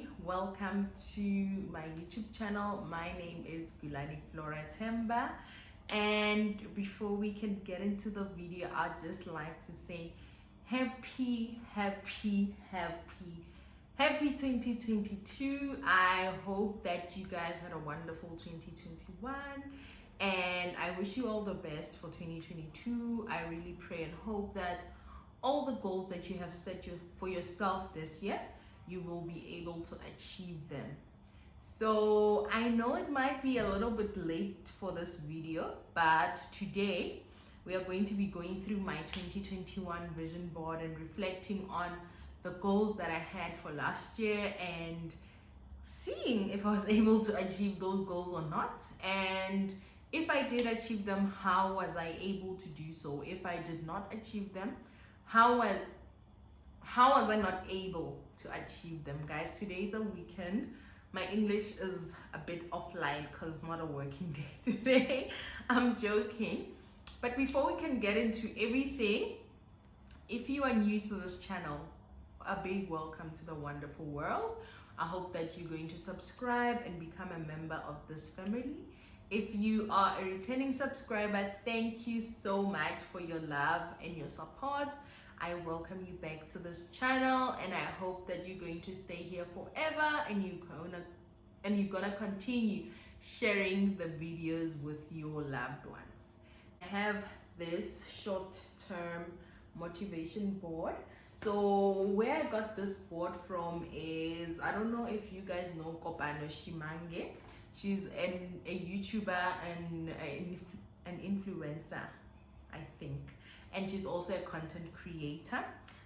everybody, welcome to my YouTube channel. My name is Ghulane-Flora, and before we can get into the video, I'd just like to say happy 2022. I hope that you guys had a wonderful 2021, and I wish you all the best for 2022. I really pray and hope that all the goals that you have set for yourself this year, you will be able to achieve them. So I know it might be a little bit late for this video, but today we are going to be going through my 2021 vision board and reflecting on the goals that I had for last year and seeing if I was able to achieve those goals or not. And if I did achieve them, how was I able to do so? If I did not achieve them, how was I not able to achieve them? Guys, today is a weekend. My English is a bit offline because it's not a working day today. I'm joking. But before we can get into everything, if you are new to this channel, a big welcome to the wonderful world. I hope that you're going to subscribe and become a member of this family. If you are a returning subscriber, thank you so much for your love and your support. I welcome you back to this channel, and I hope that you're going to stay here forever and you're gonna continue sharing the videos with your loved ones. I have this short-term motivation board. So where I got this board from is, I don't know if you guys know Kopano Shimange. She's a YouTuber and an influencer, I think. And she's also a content creator.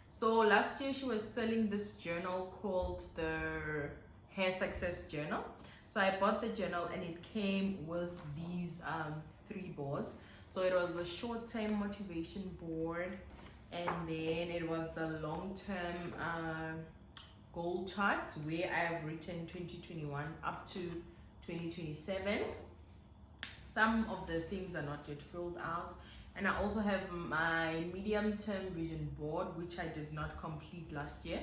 So last year she was selling this journal called the Hair Success Journal. So I bought the journal and it came with these 3 boards. So it was the short-term motivation board, and then it was the long-term goal charts where I have written 2021 up to 2027. Some of the things are not yet filled out. And I also have my medium-term vision board, which I did not complete last year,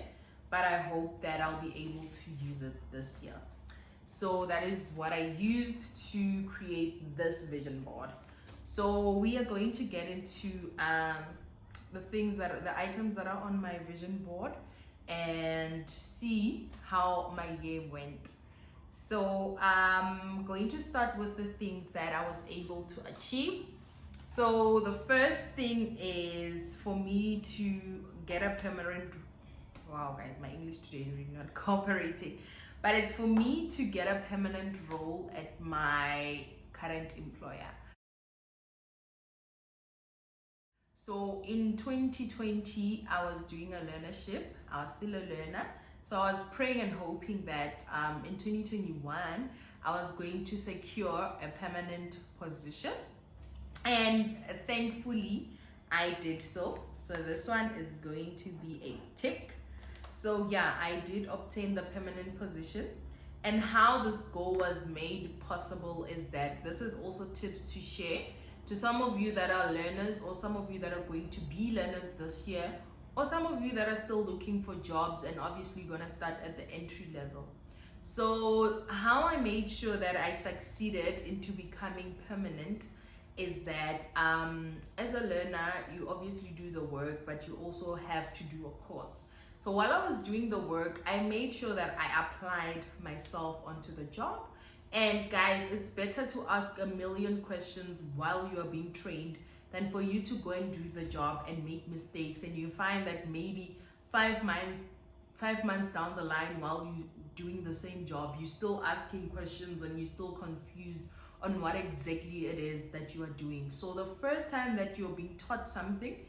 but I hope that I'll be able to use it this year. So that is what I used to create this vision board. So we are going to get into the items that are on my vision board and see how my year went. So I'm going to start with the things that I was able to achieve. So the first thing is for me to get a permanent, wow guys, my English today is really not cooperating, but it's for me to get a permanent role at my current employer. So in 2020, I was doing a learnership. I was still a learner. So I was praying and hoping that in 2021, I was going to secure a permanent position. And thankfully, I did so. So this one is going to be a tick. So yeah, I did obtain the permanent position. And how this goal was made possible is that this is also tips to share to some of you that are learners, or some of you that are going to be learners this year, or some of you that are still looking for jobs and obviously gonna start at the entry level. So how I made sure that I succeeded into becoming permanent is that as a learner, you obviously do the work, but you also have to do a course. So while I was doing the work, I made sure that I applied myself onto the job. And guys, it's better to ask a million questions while you are being trained than for you to go and do the job and make mistakes, and you find that maybe 5 months down the line, while you doing the same job, you're still asking questions and you're still confused on what exactly it is that you are doing. So the first time that you're being taught something,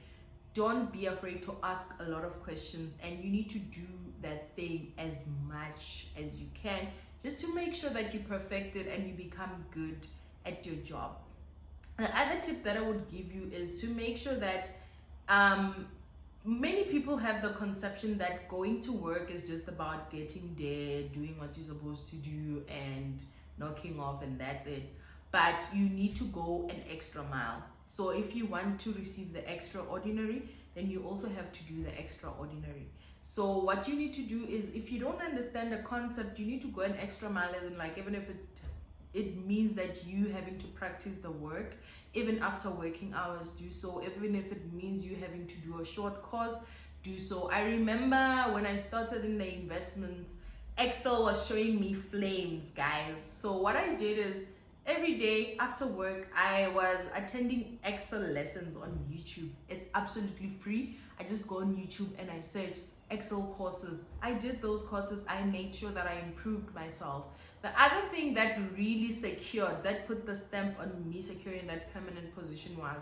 don't be afraid to ask a lot of questions, and you need to do that thing as much as you can, just to make sure that you perfect it and you become good at your job. The other tip that I would give you is to make sure that many people have the conception that going to work is just about getting there, doing what you're supposed to do and knocking off, and that's it. But you need to go an extra mile. So if you want to receive the extraordinary, then you also have to do the extraordinary. So what you need to do is, if you don't understand the concept, you need to go an extra mile, as in like, even if it means that you having to practice the work even after working hours, do so. Even if it means you having to do a short course, do so. I remember when I started in the investments, Excel was showing me flames, guys. So what I did is, every day after work, I was attending Excel lessons on YouTube. It's absolutely free. I just go on YouTube and I search Excel courses. I did those courses. I made sure that I improved myself. The other thing that really secured, that put the stamp on me securing that permanent position, was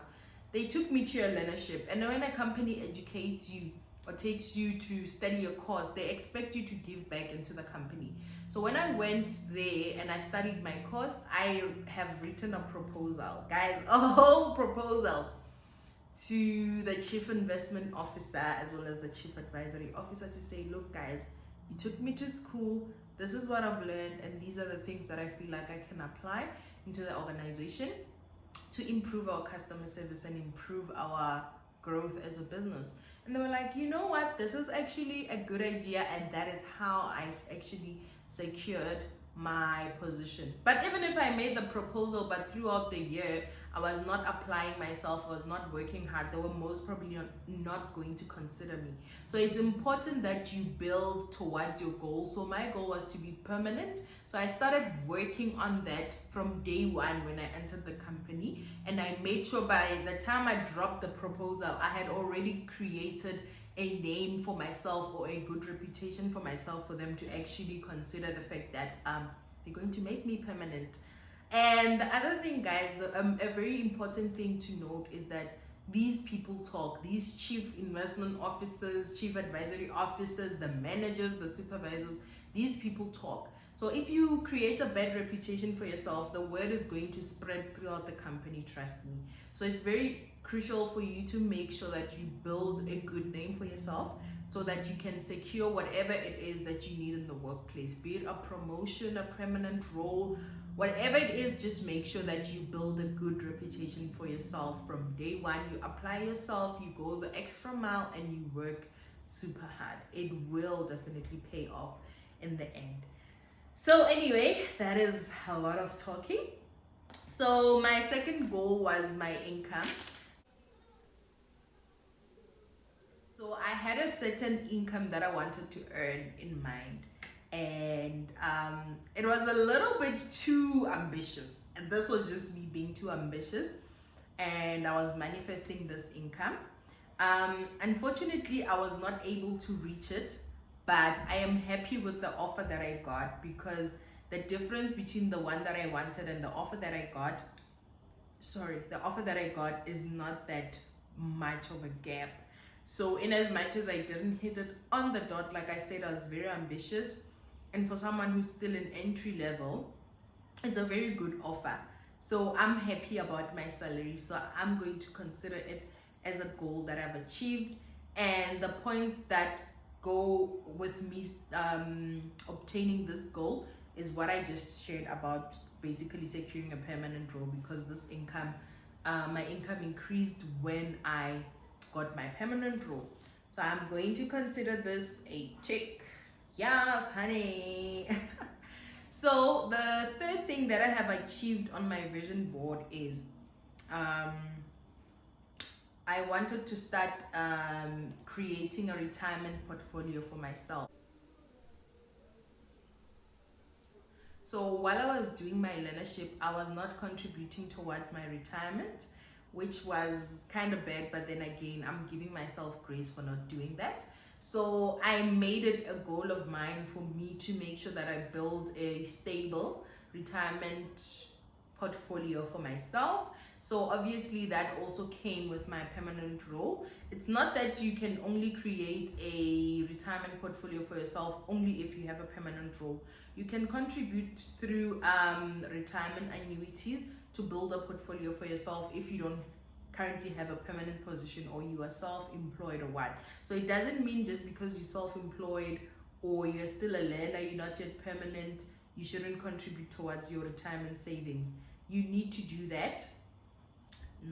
they took me to a learnership. And when a company educates you or takes you to study a course, they expect you to give back into the company. So when I went there and I studied my course, I have written a proposal, guys, a whole proposal, to the chief investment officer as well as the chief advisory officer, to say, look guys, you took me to school, this is what I've learned, and these are the things that I feel like I can apply into the organization to improve our customer service and improve our growth as a business. And they were like, you know what, this is actually a good idea, and that is how I actually secured my position. But even if I made the proposal, but throughout the year I was not applying myself, I was not working hard, they were most probably not going to consider me. So it's important that you build towards your goal. So my goal was to be permanent, so I started working on that from day one when I entered the company, and I made sure by the time I dropped the proposal, I had already created a name for myself, or a good reputation for myself, for them to actually consider the fact that they're going to make me permanent. And the other thing, guys, a very important thing to note is that these people talk. These chief investment officers, chief advisory officers, the managers, the supervisors, these people talk. So if you create a bad reputation for yourself, the word is going to spread throughout the company, trust me. So it's very crucial for you to make sure that you build a good name for yourself, so that you can secure whatever it is that you need in the workplace, be it a promotion, a permanent role, whatever it is. Just make sure that you build a good reputation for yourself from day one. You apply yourself, you go the extra mile, and you work super hard. It will definitely pay off in the end. So anyway, that is a lot of talking. So my second goal was my income. So I had a certain income that I wanted to earn in mind, and it was a little bit too ambitious, and this was just me being too ambitious, and I was manifesting this income. Unfortunately, I was not able to reach it, but I am happy with the offer that I got, because the difference between the one that I wanted and the offer that I got, the offer that I got is not that much of a gap. So in as much as I didn't hit it on the dot, like I said, I was very ambitious, and for someone who's still in entry level, it's a very good offer. So I'm happy about my salary, so I'm going to consider it as a goal that I've achieved. And the points that go with me obtaining this goal is what I just shared about basically securing a permanent role, because this income, my income increased when I got my permanent role. So I'm going to consider this a tick. Yes, honey. So the third thing that I have achieved on my vision board is I wanted to start creating a retirement portfolio for myself. So while I was doing my learnership, I was not contributing towards my retirement, which was kind of bad, but then again, I'm giving myself grace for not doing that. So I made it a goal of mine for me to make sure that I build a stable retirement portfolio for myself. So obviously that also came with my permanent role. It's not that you can only create a retirement portfolio for yourself only if you have a permanent role. You can contribute through retirement annuities to build a portfolio for yourself if you don't currently have a permanent position, or you are self-employed or what. So it doesn't mean just because you're self-employed or you're still a learner, you're not yet permanent, you shouldn't contribute towards your retirement savings. You need to do that.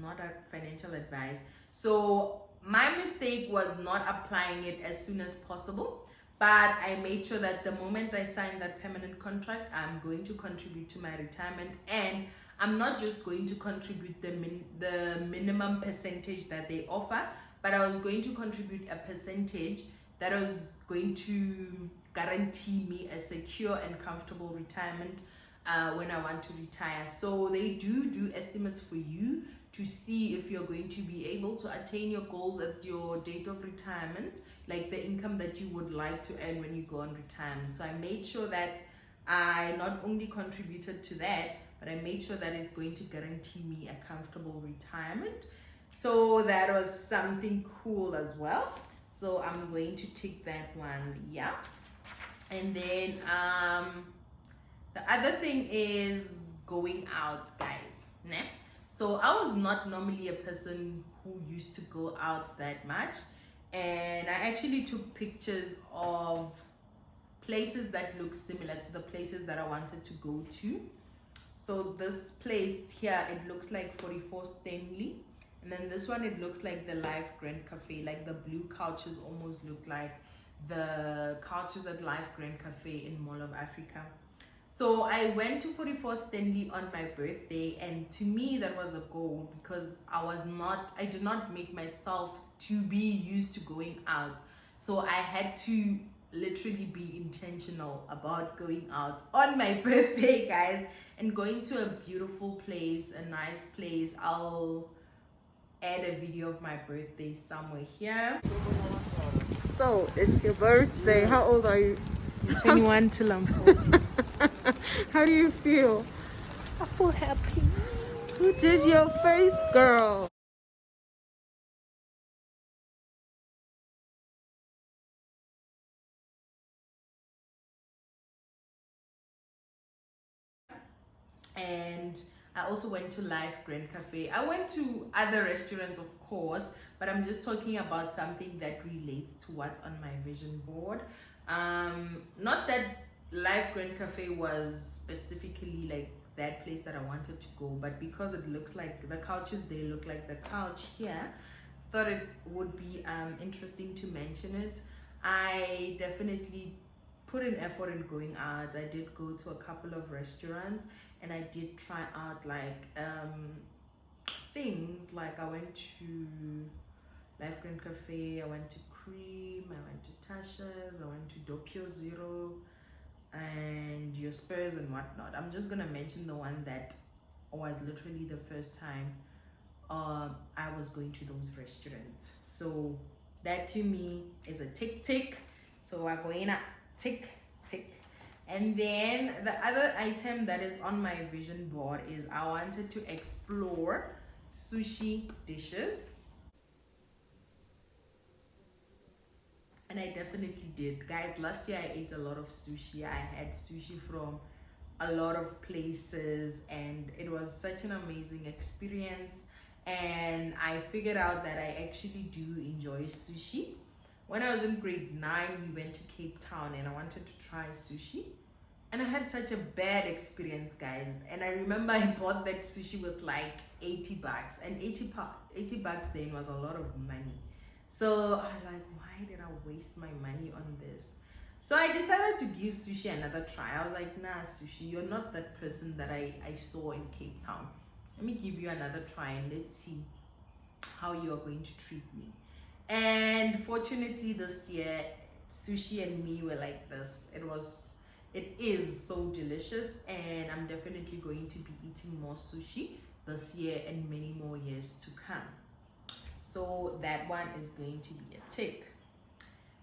Not a financial advice. So my mistake was not applying it as soon as possible, but I made sure that the moment I signed that permanent contract, I'm going to contribute to my retirement, and I'm not just going to contribute the minimum percentage that they offer, but I was going to contribute a percentage that was going to guarantee me a secure and comfortable retirement when I want to retire. So they do estimates for you to see if you're going to be able to attain your goals at your date of retirement, like the income that you would like to earn when you go on retirement. So I made sure that I not only contributed to that, but I made sure that it's going to guarantee me a comfortable retirement. So that was something cool as well. So I'm going to tick that one, yeah. And then the other thing is going out, guys. Né? So I was not normally a person who used to go out that much, and I actually took pictures of places that look similar to the places that I wanted to go to. So this place here, it looks like 44 Stanley, and then this one, it looks like the Life Grand Cafe. Like the blue couches almost look like the couches at Life Grand Cafe in Mall of Africa. So I went to 44 Stanley on my birthday, and to me that was a goal, because I did not make myself to be used to going out. So I had to literally be intentional about going out on my birthday, guys, and going to a beautiful place, a nice place. I'll add a video of my birthday somewhere here. So it's your birthday. How old are you? 21 till I'm 40. How do you feel? I feel happy. Who did your face, girl? And I also went to Life Grand Cafe. I went to other restaurants, of course, but I'm just talking about something that relates to what's on my vision board. Not that Life Grand Cafe was specifically like that place that I wanted to go, but because it looks like the couches, they look like the couch here, thought it would be interesting to mention it. I definitely put an effort in going out. I did go to a couple of restaurants, and I did try out like things like I went to Life Grand Cafe, I went to Cream, I went to Tasha's, I went to Doppio Zero, and your Spurs and whatnot. I'm just gonna mention the one that was literally the first time I was going to those restaurants. So that to me is a tick tick. So we're going to tick tick. And then the other item that is on my vision board is I wanted to explore sushi dishes. And I definitely did. Guys, last year I ate a lot of sushi. I had sushi from a lot of places, and it was such an amazing experience. And I figured out that I actually do enjoy sushi. When I was in grade 9, we went to Cape Town and I wanted to try sushi. And I had such a bad experience, guys. And I remember I bought that sushi with like 80 bucks. And 80 bucks then was a lot of money. So I was like, why did I waste my money on this? So I decided to give sushi another try. I was like, nah, sushi, you're not that person that I saw in Cape Town. Let me give you another try and let's see how you are going to treat me. And fortunately this year, sushi and me were like this. It is so delicious, and I'm definitely going to be eating more sushi this year and many more years to come. So that one is going to be a tick.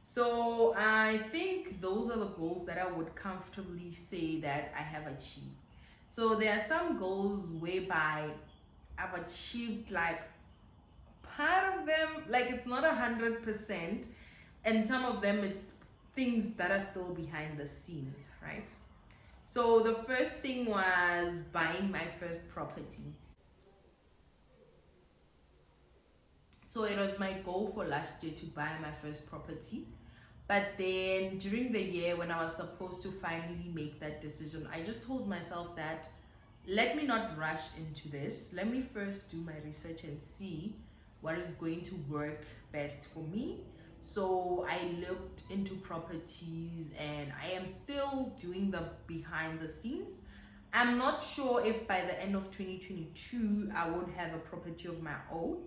So I think those are the goals that I would comfortably say that I have achieved. So there are some goals whereby I've achieved like part of them, like it's not 100%, and some of them it's things that are still behind the scenes, right? So the first thing was buying my first property. So it was my goal for last year to buy my first property. But then during the year when I was supposed to finally make that decision, I just told myself that let me not rush into this. Let me first do my research and see what is going to work best for me. So I looked into properties, and I am still doing the behind the scenes. I'm not sure if by the end of 2022 I would have a property of my own.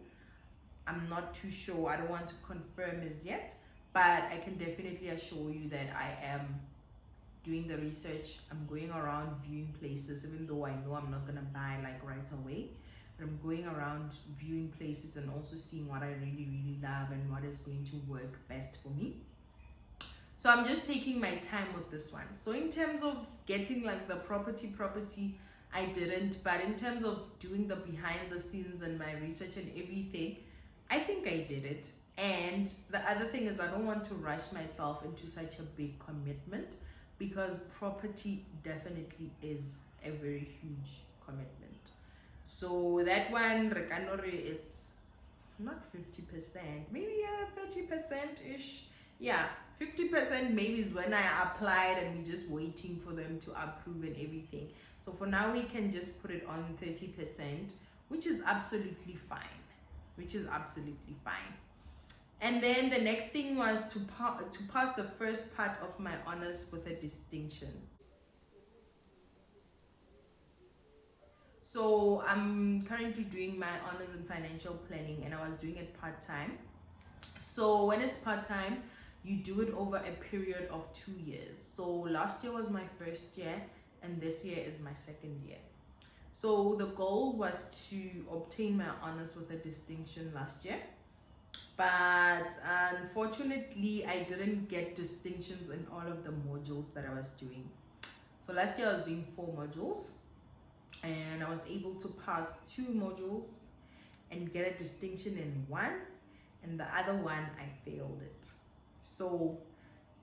I'm not too sure. I don't want to confirm as yet, but I can definitely assure you that I am doing the research. I'm going around viewing places, even though I know I'm not gonna buy like right away. But I'm going around viewing places and also seeing what I really, really love and what is going to work best for me. So I'm just taking my time with this one. So in terms of getting like the property, I didn't. But in terms of doing the behind the scenes and my research and everything, I think I did it. And the other thing is, I don't want to rush myself into such a big commitment, because property definitely is a very huge commitment. So that one, Rekanore, it's not 50%, maybe 30% ish. Yeah, 50% maybe is when I applied and we're just waiting for them to approve and everything. So for now, we can just put it on 30%, which is absolutely fine. And then the next thing was to pass the first part of my honors with a distinction. So I'm currently doing my honors in financial planning, and I was doing it part-time. So when it's part-time, you do it over a period of 2 years. So last year was my first year, and this year is my second year. So the goal was to obtain my honors with a distinction last year, but unfortunately I didn't get distinctions in all of the modules that I was doing. So last year I was doing 4 modules, and I was able to pass 2 modules and get a distinction in one, and the other one I failed it. So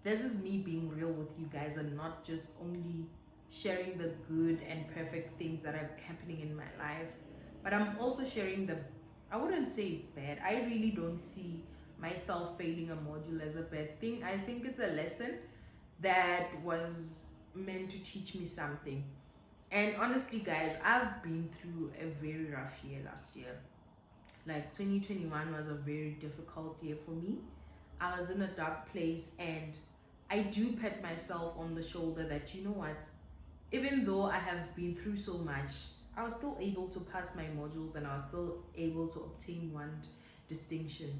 this is me being real with you guys, and not just only sharing the good and perfect things that are happening in my life, but I'm also sharing the, I wouldn't say it's bad. I really don't see myself failing a module as a bad thing. I think it's a lesson that was meant to teach me something. And honestly guys, I've been through a very rough year last year. Like 2021 was a very difficult year for me. I was in a dark place, and I do pat myself on the shoulder that, you know what, even though I have been through so much, I was still able to pass my modules, and I was still able to obtain one distinction.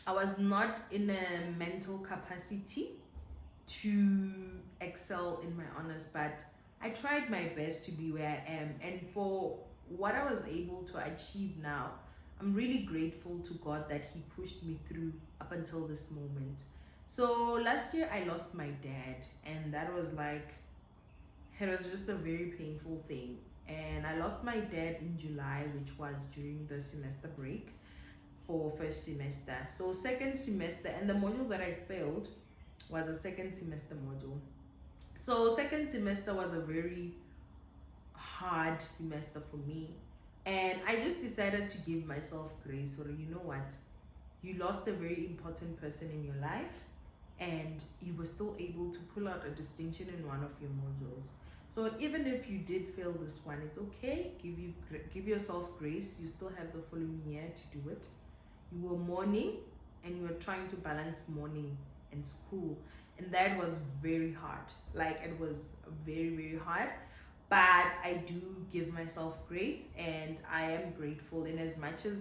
I was not in a mental capacity to excel in my honors, but I tried my best to be where I am. And for what I was able to achieve now, I'm really grateful to God that He pushed me through up until this moment. So last year I lost my dad, and that was like, it was just a very painful thing. And I lost my dad in July, which was during the semester break for first semester. So second semester, and the module that I failed was a second semester module. So second semester was a very hard semester for me, and I just decided to give myself grace. Or, you know what, you lost a very important person in your life, and you were still able to pull out a distinction in one of your modules. So even if you did fail this one, it's okay. Give yourself grace. You still have the following year to do it. You were mourning, and you were trying to balance mourning and school, and that was very hard. Like, it was very, very hard, but I do give myself grace, and I am grateful. In as much as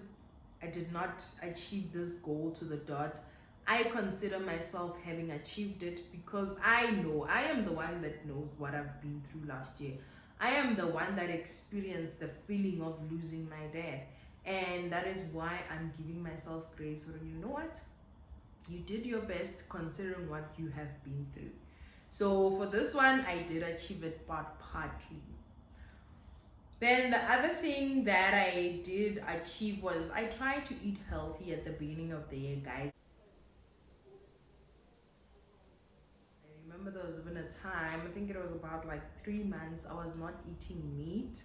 I did not achieve this goal to the dot, I consider myself having achieved it, because I know I am the one that knows what I've been through last year. I am the one that experienced the feeling of losing my dad, and that is why I'm giving myself grace. For, you know what, you did your best considering what you have been through. So for this one, I did achieve it, but partly. Then the other thing that I did achieve was, I tried to eat healthy at the beginning of the year, guys. I remember there was even a time, I think it was about like 3 months, I was not eating meat.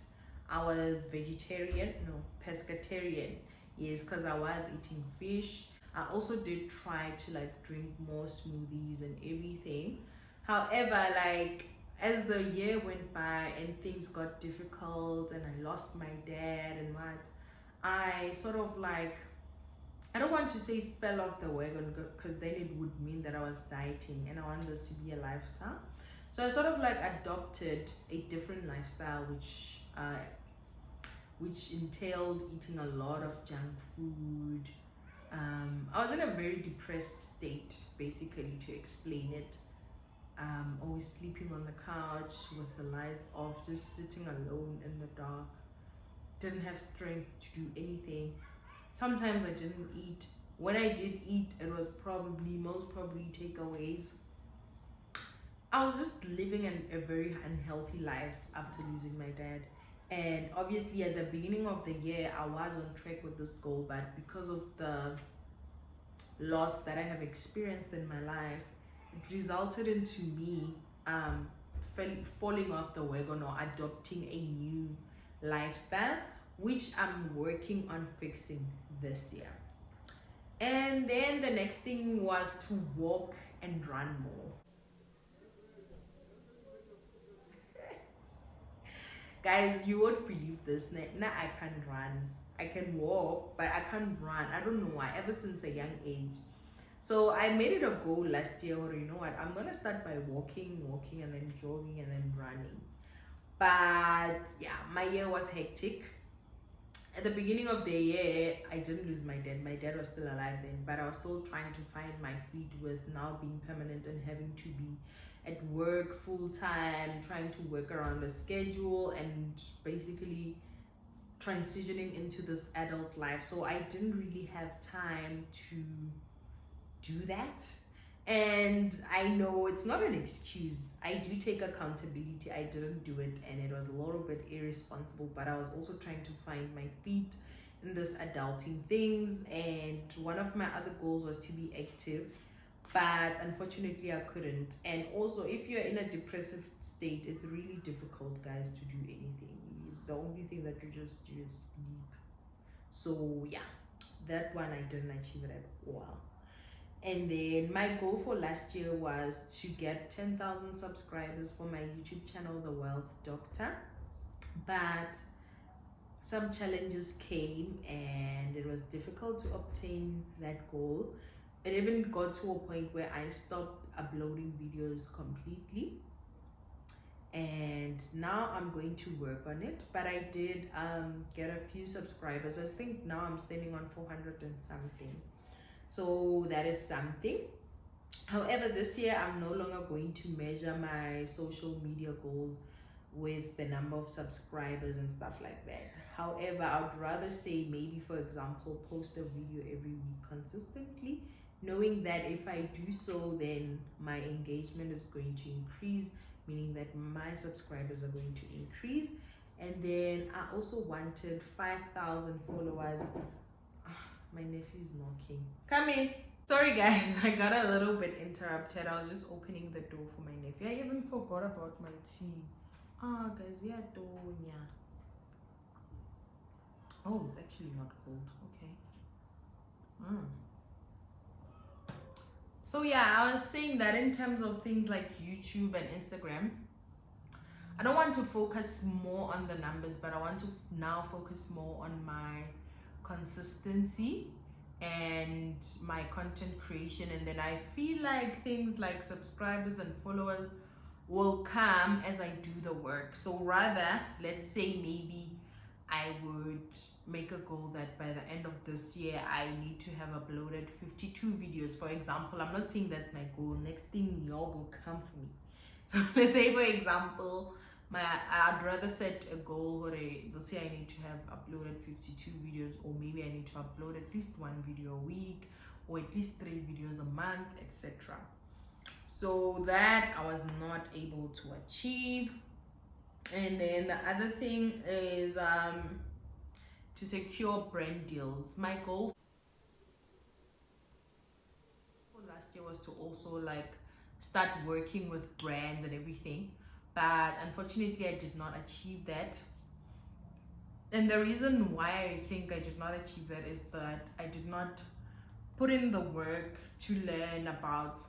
I was vegetarian, no, pescatarian. Yes, because I was eating fish. I also did try to like drink more smoothies and everything. However, like, as the year went by and things got difficult and I lost my dad and what, I sort of like I don't want to say fell off the wagon because then it would mean that I was dieting, and I want this to be a lifestyle. So I sort of like adopted a different lifestyle, which entailed eating a lot of junk food. I was in a very depressed state, basically, to explain it. Always sleeping on the couch with the lights off, just sitting alone in the dark. Didn't have strength to do anything. Sometimes I didn't eat. When I did eat, it was most probably takeaways. I was just living a very unhealthy life after losing my dad. And obviously at the beginning of the year, I was on track with this goal, but because of the loss that I have experienced in my life, it resulted into me falling off the wagon or adopting a new lifestyle, which I'm working on fixing this year. And then the next thing was to walk and run more. Guys, you won't believe this. Now I can't run. I can walk, but I can't run. I don't know why, ever since a young age. So I made it a goal last year, or you know what, I'm gonna start by walking, and then jogging, and then running. But yeah, my year was hectic. At the beginning of the year, I didn't lose my dad. My dad was still alive then, but I was still trying to find my feet with now being permanent and having to be at work full time, trying to work around the schedule, and basically transitioning into this adult life. So I didn't really have time to do that. And I know it's not an excuse. I do take accountability. I didn't do it, and it was a little bit irresponsible, but I was also trying to find my feet in this adulting things. And one of my other goals was to be active, but unfortunately I couldn't. And also, if you're in a depressive state, it's really difficult, guys, to do anything. The only thing that you just do is sleep. So yeah, that one I didn't achieve it at all. And then my goal for last year was to get 10,000 subscribers for my YouTube channel, The Wealth Doctor. But some challenges came and it was difficult to obtain that goal. It even got to a point where I stopped uploading videos completely. And now I'm going to work on it. But I did get a few subscribers. I think now I'm standing on 400 and something. So that is something. However, this year I'm no longer going to measure my social media goals with the number of subscribers and stuff like that. However, I would rather say maybe, for example, post a video every week consistently, knowing that if I do so, then my engagement is going to increase, meaning that my subscribers are going to increase. And then I also wanted 5,000 followers. My nephew's knocking. Come in. Sorry guys, I got a little bit interrupted. I was just opening the door for my nephew. I even forgot about my tea. Guys, yeah, Donya. Oh, it's actually not cold. Okay. So yeah, I was saying that in terms of things like YouTube and Instagram, I don't want to focus more on the numbers, but I want to now focus more on my consistency and my content creation. And then I feel like things like subscribers and followers will come as I do the work. So rather, let's say maybe I would make a goal that by the end of this year I need to have uploaded 52 videos, for example. I'm not saying that's my goal. Next thing, y'all will come for me. So let's say, for example, I'd rather set a goal where this year I need to have uploaded 52 videos, or maybe I need to upload at least one video a week, or at least 3 videos a month, etc. So that I was not able to achieve. And then the other thing is to secure brand deals. My goal for last year was to also like start working with brands and everything, but unfortunately I did not achieve that. And the reason why I think I did not achieve that is that I did not put in the work to learn about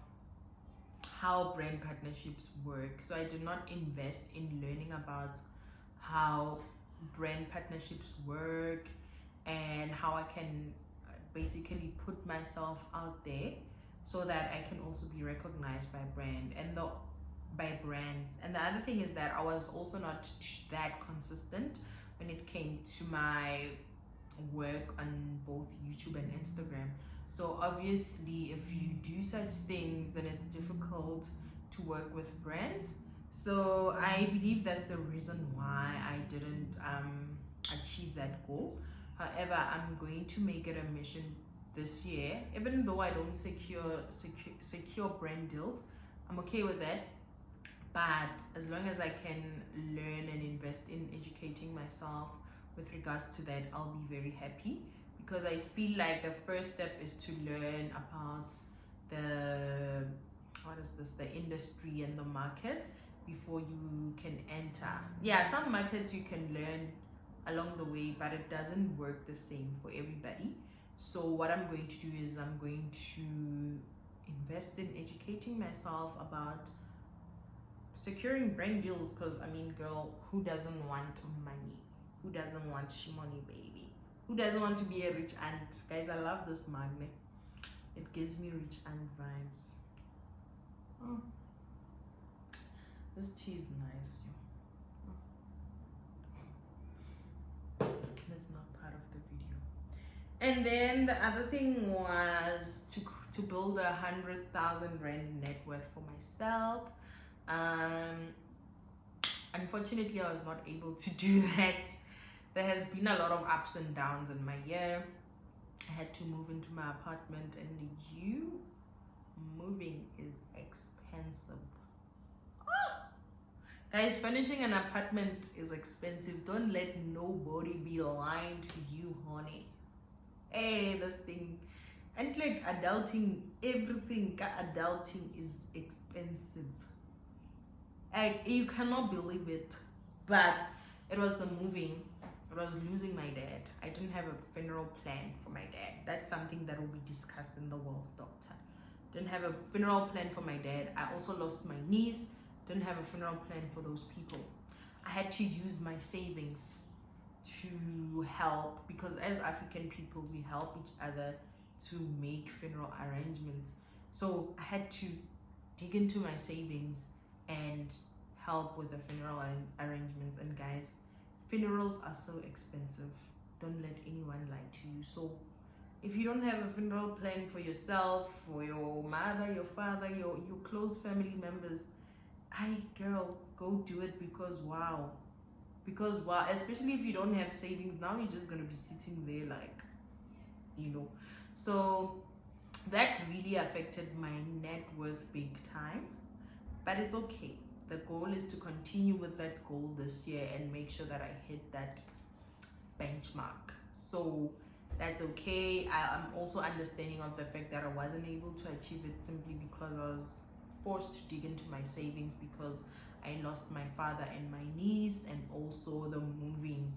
how brand partnerships work. So I did not invest in learning about how brand partnerships work and how I can basically put myself out there so that I can also be recognized by brands. And the other thing is that I was also not that consistent when it came to my work on both YouTube and Instagram. So obviously if you do such things, then it's difficult to work with brands. So I believe that's the reason why I didn't achieve that goal. However, I'm going to make it a mission this year, even though I don't secure brand deals. I'm okay with that, but as long as I can learn and invest in educating myself with regards to that, I'll be very happy, because I feel like the first step is to learn about the industry and the market before you can enter. Yeah, some markets you can learn along the way, but it doesn't work the same for everybody. So what I'm going to do is I'm going to invest in educating myself about securing brand deals, because I mean, girl, who doesn't want money? Who doesn't want shimony, baby? Who doesn't want to be a rich aunt? Guys, I love this magnet. It gives me rich aunt vibes. Oh. This tea is nice. That's not part of the video. And then the other thing was to build 100,000 rand net worth for myself. Unfortunately, I was not able to do that. There has been a lot of ups and downs in my year. I had to move into my apartment, and moving is expensive. Guys, furnishing an apartment is expensive. Don't let nobody be lying to you, honey. Hey, this thing. And like adulting, everything adulting is expensive. You cannot believe it. But it was the moving. It was losing my dad. I didn't have a funeral plan for my dad. That's something that will be discussed in the World's Doctor. Didn't have a funeral plan for my dad. I also lost my niece. Didn't have a funeral plan for those people. I had to use my savings to help, because as African people, we help each other to make funeral arrangements. So I had to dig into my savings and help with the funeral arrangements. And guys, funerals are so expensive. Don't let anyone lie to you. So if you don't have a funeral plan for yourself, for your mother, your father, your close family members, girl, go do it, because wow, especially if you don't have savings, now you're just gonna be sitting there like, so that really affected my net worth big time. But it's okay. The goal is to continue with that goal this year and make sure that I hit that benchmark. So that's okay. I'm also understanding of the fact that I wasn't able to achieve it simply because I was forced to dig into my savings, because I lost my father and my niece, and also the moving.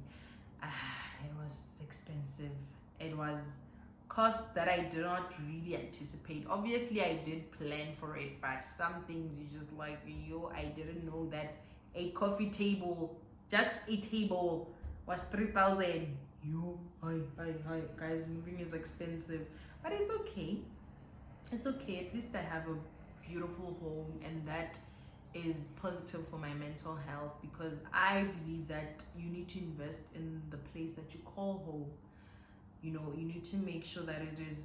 It was expensive. It was costs that I did not really anticipate. Obviously I did plan for it, but some things you just like, I didn't know that a coffee table, just a table, was 3,000. Hi guys, moving is expensive, but it's okay. It's okay. At least I have a beautiful home, and that is positive for my mental health, because I believe that you need to invest in the place that you call home. You need to make sure that it is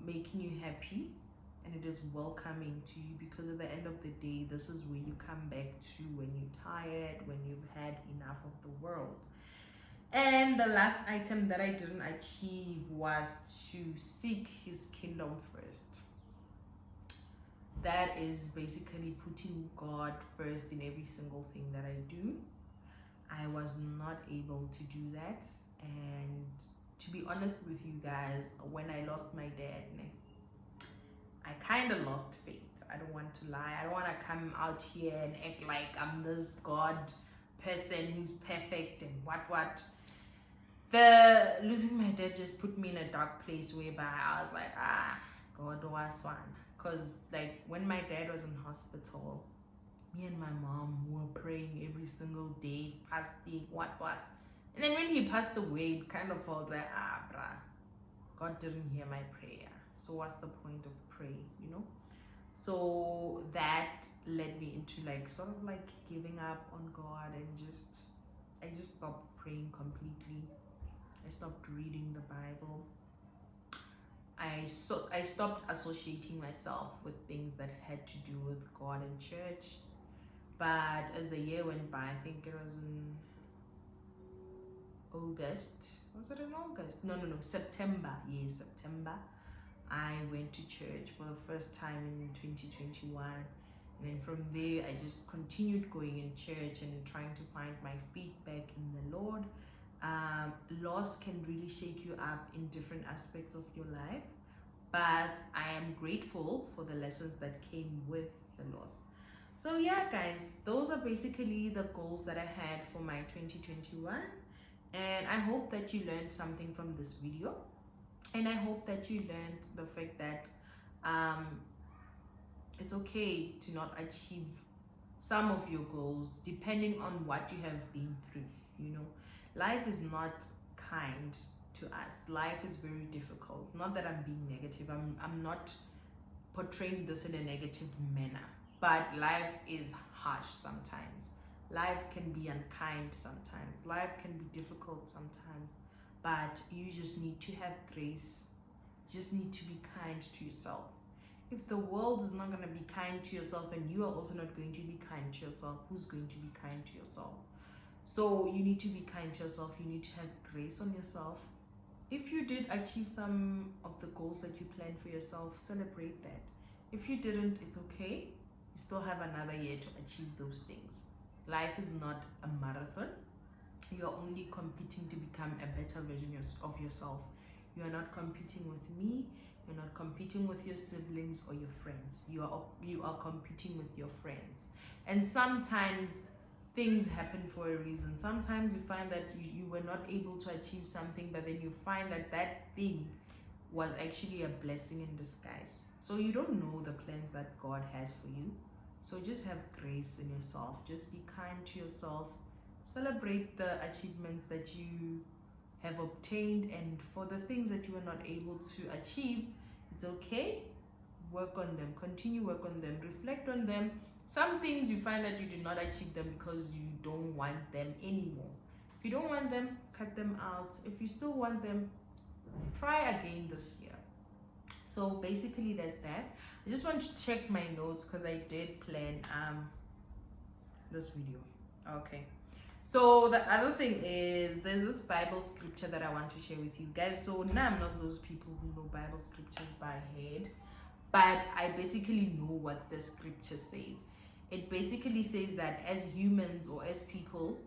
making you happy and it is welcoming to you, because at the end of the day, this is where you come back to when you're tired, when you've had enough of the world. And the last item that I didn't achieve was to seek his kingdom first. That is basically putting God first in every single thing that I do. I was not able to do that. And to be honest with you guys, when I lost my dad, I kind of lost faith. I don't want to lie. I don't want to come out here and act like I'm this God person who's perfect and what. The losing my dad just put me in a dark place whereby I was like, God was one. Because like when my dad was in hospital, me and my mom were praying every single day, fasting, what. And then when he passed away, it kind of felt like, bruh, God didn't hear my prayer. So what's the point of praying, you know? So that led me into like sort of like giving up on God, and I just stopped praying completely. I stopped reading the Bible. I stopped associating myself with things that had to do with God and church. But as the year went by, I think it was in August. Was it in August? No, September. Yes, September. I went to church for the first time in 2021. And then from there, I just continued going in church and trying to find my feet back in the Lord. Loss can really shake you up in different aspects of your life, but I am grateful for the lessons that came with the loss. So yeah, guys, those are basically the goals that I had for my 2021, and I hope that you learned something from this video, and I hope that you learned the fact that it's okay to not achieve some of your goals depending on what you have been through. You know, life is not kind to us. Life is very difficult. Not that I'm being negative. I'm not portraying this in a negative manner, but life is harsh sometimes. Life can be unkind sometimes. Life can be difficult sometimes, but you just need to have grace. You just need to be kind to yourself. If the world is not going to be kind to yourself, and you are also not going to be kind to yourself, who's going to be kind to yourself? So you need to be kind to yourself. You need to have grace on yourself. If you did achieve some of the goals that you planned for yourself, celebrate that. If you didn't, it's okay. You still have another year to achieve those things. Life is not a marathon. You're only competing to become a better version of yourself. You are not competing with me. You're not competing with your siblings or your friends. You are competing with your friends. And sometimes things happen for a reason. Sometimes you find that you were not able to achieve something, but then you find that that thing was actually a blessing in disguise. So you don't know the plans that God has for you. So just have grace in yourself. Just be kind to yourself. Celebrate the achievements that you have obtained, and for the things that you were not able to achieve, it's okay. Work on them. Continue work on them. Reflect on them. Some things you find that you did not achieve them because you don't want them anymore. If you don't want them, cut them out. If you still want them, try again this year. So basically that's that. I just want to check my notes because I did plan this video. Okay. So the other thing is, there's this Bible scripture that I want to share with you guys. So now I'm not those people who know Bible scriptures by head, but I basically know what the scripture says. It basically says that as humans or as people,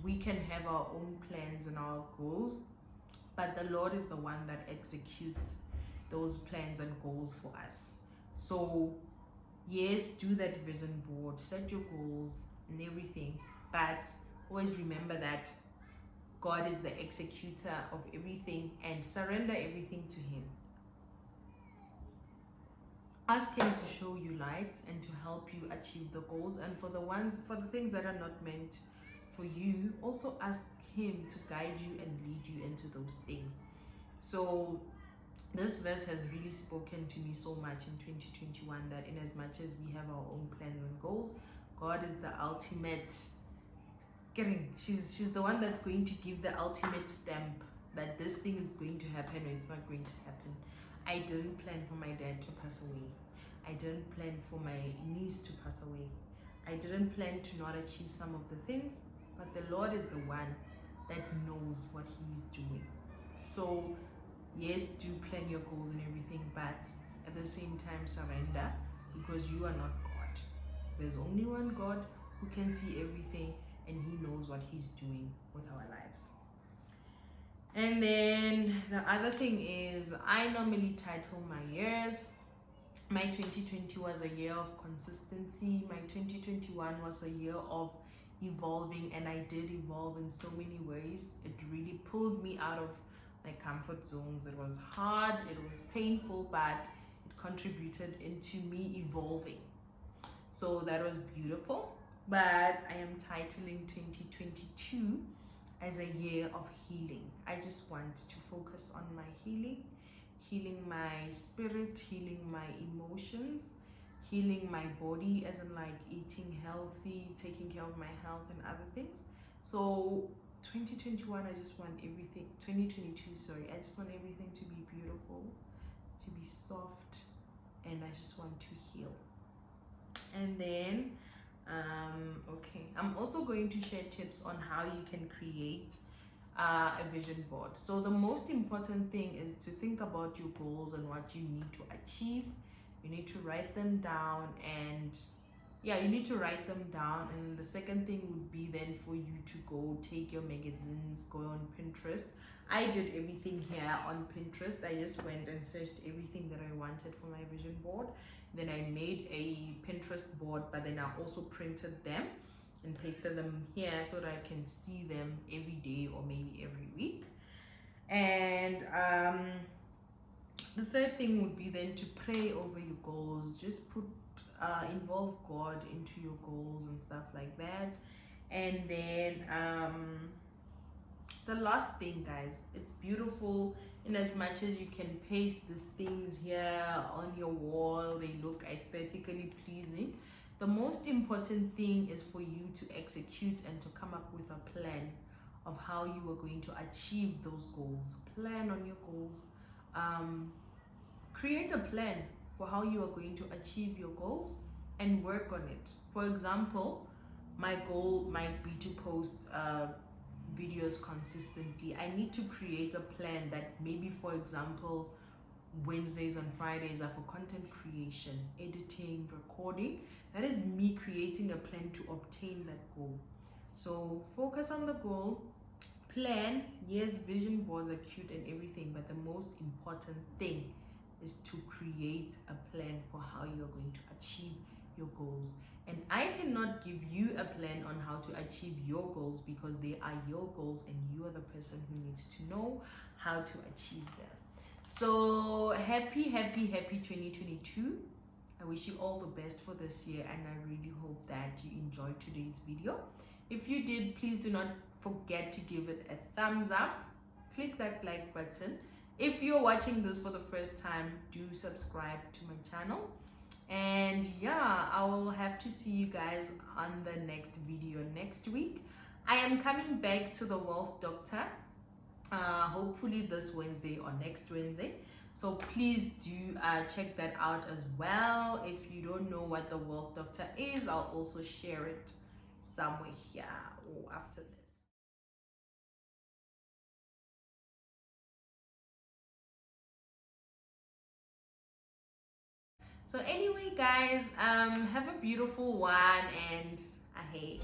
we can have our own plans and our goals, but the Lord is the one that executes those plans and goals for us. So yes, do that vision board, set your goals and everything, but always remember that God is the executor of everything, and surrender everything to Him. Ask Him to show you light and to help you achieve the goals, and for the things that are not meant for you, also ask Him to guide you and lead you into those things. So this verse has really spoken to me so much in 2021, that in as much as we have our own plans and goals, God is the ultimate. She's the one that's going to give the ultimate stamp that this thing is going to happen or it's not going to happen. I didn't plan for my dad to pass away. I didn't plan for my niece to pass away. I didn't plan to not achieve some of the things, but the Lord is the one that knows what He's doing. So yes, do plan your goals and everything, but at the same time surrender, because you are not God. There's only one God who can see everything, and He knows what He's doing with our lives. And then the other thing is, I normally title my years. My 2020 was a year of consistency. My 2021 was a year of evolving, and I did evolve in so many ways. It really pulled me out of my comfort zones. It was hard, it was painful, but it contributed into me evolving. So that was beautiful. But I am titling 2022 as a year of healing. I just want to focus on my healing healing my spirit, healing my emotions, healing my body, as in like eating healthy, taking care of my health and other things. So 2021, I just want everything, 2022, sorry, I just want everything to be beautiful, to be soft, and I just want to heal. And then okay, I'm also going to share tips on how you can create a vision board. So the most important thing is to think about your goals and what you need to achieve. You need to write them down, and yeah, you need to write them down. And the second thing would be then for you to go take your magazines, go on Pinterest. I did everything here on Pinterest. I just went and searched everything that I wanted for my vision board. Then I made a Pinterest board, but then I also printed them and pasted them here so that I can see them every day or maybe every week. And the third thing would be then to pray over your goals. Just put involve God into your goals and stuff like that. And then the last thing, guys, it's beautiful in as much as you can paste these things here on your wall, they look aesthetically pleasing. The most important thing is for you to execute and to come up with a plan of how you are going to achieve those goals. Plan on your goals. Create a plan for how you are going to achieve your goals and work on it. For example, my goal might be to post videos consistently. I need to create a plan that maybe, for example, Wednesdays and Fridays are for content creation, editing, recording. That is me creating a plan to obtain that goal. So focus on the goal, plan. Yes, vision boards are cute and everything, but the most important thing is to create a plan for how you're going to achieve your goals. And I cannot give you a plan on how to achieve your goals because they are your goals and you are the person who needs to know how to achieve them. So happy 2022. I wish you all the best for this year, and I really hope that you enjoyed today's video. If you did, please do not forget to give it a thumbs up. Click that like button. If you're watching this for the first time, do subscribe to my channel. And yeah, I will have to see you guys on the next video next week. I am coming back to the Wealth Doctor, hopefully this Wednesday or next Wednesday. So please do check that out as well. If you don't know what the Wealth Doctor is, I'll also share it somewhere here or after this. So anyway, guys, have a beautiful one, and I hate